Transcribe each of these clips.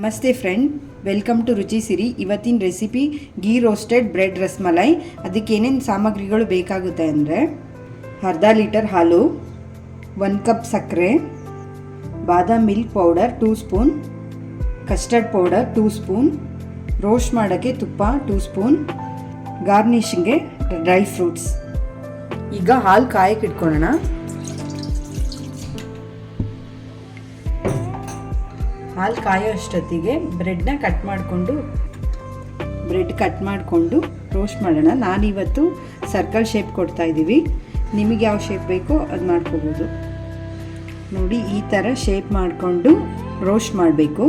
ನಮಸ್ತೆ friend, welcome to ರುಚಿ ಸಿರಿ. ಇವತ್ತಿನ recipe ghee roasted bread rasmalai. ಅದಕ್ಕೆ ಏನೇನು ಸಾಮಗ್ರಿಗಳು ಬೇಕಾಗುತ್ತೆ ಅಂದರೆ ಅರ್ಧ ಲೀಟರ್ ಹಾಲು, 1 ಕಪ್ ಸಕ್ಕರೆ, ಬಾದಾಮ್ milk powder 2 spoon, custard powder 2 spoon, roast ಮಾಡೋಕ್ಕೆ ತುಪ್ಪ 2 ಸ್ಪೂನ್, ಗಾರ್ನಿಷಿಂಗ್ಗೆ ಡ್ರೈ ಫ್ರೂಟ್ಸ್. ಈಗ ಹಾಲು ಕಾಯಕ್ಕೆ ಇಟ್ಕೊಳ್ಳೋಣ. ಹಾಲು ಕಾಯೋ ಅಷ್ಟೊತ್ತಿಗೆ ಬ್ರೆಡ್ ಕಟ್ ಮಾಡಿಕೊಂಡು ರೋಸ್ಟ್ ಮಾಡೋಣ. ನಾನಿವತ್ತು ಸರ್ಕಲ್ ಶೇಪ್ ಕೊಡ್ತಾಯಿದ್ದೀವಿ. ನಿಮಗೆ ಯಾವ ಶೇಪ್ ಬೇಕೋ ಅದು ಮಾಡ್ಕೋಬೋದು. ನೋಡಿ, ಈ ಥರ ಶೇಪ್ ಮಾಡಿಕೊಂಡು ರೋಸ್ಟ್ ಮಾಡಬೇಕು.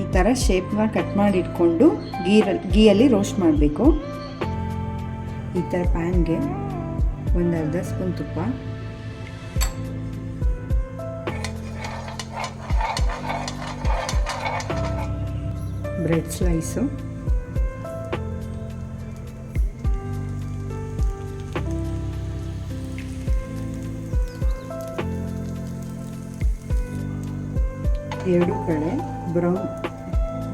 ಈ ಥರ ಶೇಪ್ನ ಕಟ್ ಮಾಡಿ ಇಟ್ಕೊಂಡು ಗೀಯಲ್ಲಿ ರೋಸ್ಟ್ ಮಾಡಬೇಕು. ಈ ಥರ ಪ್ಯಾನ್ಗೆ ಒಂದು ಅರ್ಧ ಸ್ಪೂನ್ ತುಪ್ಪ, ಬ್ರೆಡ್ ಸ್ಲೈಸು, ಎರಡು ಕಡೆ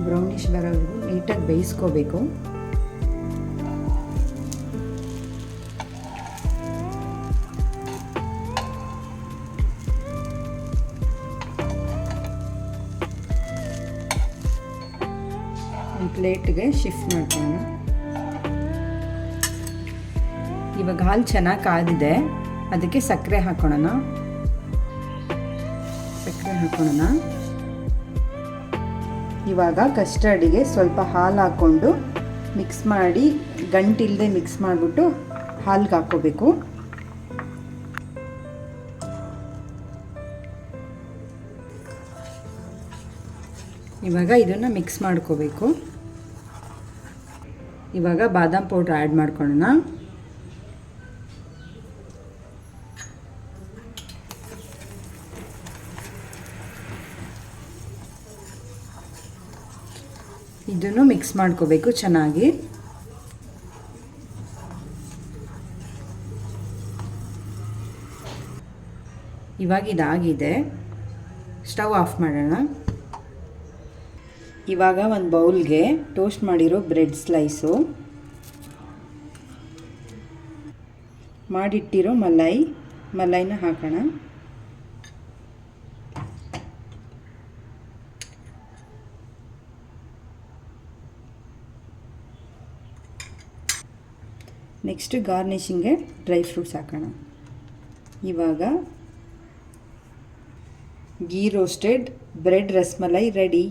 ಬ್ರೌನಿಷ್ ಬರೋವರೆಗೂ ನೀಟಾಗಿ ಬೇಯಿಸ್ಕೋಬೇಕು. ಪ್ಲೇಟ್ಗೆ ಶಿಫ್ಟ್ ಮಾಡ್ಕೊಳ್ಳೋಣ. ಇವಾಗ ಹಾಲು ಚೆನ್ನಾಗಿ ಕಾದಿದೆ, ಅದಕ್ಕೆ ಸಕ್ಕರೆ ಹಾಕೋಣ. ಇವಾಗ ಕಸ್ಟರ್ಡಿಗೆ ಸ್ವಲ್ಪ ಹಾಲು ಹಾಕ್ಕೊಂಡು ಮಿಕ್ಸ್ ಮಾಡಿ, ಗಂಟಿಲ್ಲದೆ ಮಿಕ್ಸ್ ಮಾಡಿಬಿಟ್ಟು ಹಾಲಿಗೆ ಹಾಕ್ಕೋಬೇಕು. ಇವಾಗ ಇದನ್ನು ಮಿಕ್ಸ್ ಮಾಡ್ಕೋಬೇಕು. ಇವಾಗ ಬಾದಾಮ್ ಪೌಡ್ರ್ ಆ್ಯಡ್ ಮಾಡ್ಕೊಳ್ಳೋಣ. ಇದನ್ನು ಮಿಕ್ಸ್ ಮಾಡ್ಕೋಬೇಕು ಚೆನ್ನಾಗಿ. ಇವಾಗ ಇದಾಗಿದೆ, ಸ್ಟವ್ ಆಫ್ ಮಾಡೋಣ. ಇವಾಗ ಒಂದು ಬೌಲ್ಗೆ ಟೋಸ್ಟ್ ಮಾಡಿರೋ ಬ್ರೆಡ್ ಸ್ಲೈಸು, ಮಾಡಿಟ್ಟಿರೋ ಮಲೈನ ಹಾಕೋಣ. ನೆಕ್ಸ್ಟ್ ಗಾರ್ನಿಷಿಂಗ್ಗೆ ಡ್ರೈ ಫ್ರೂಟ್ಸ್ ಹಾಕೋಣ. ಇವಾಗ ghee roasted bread rasmalai ready.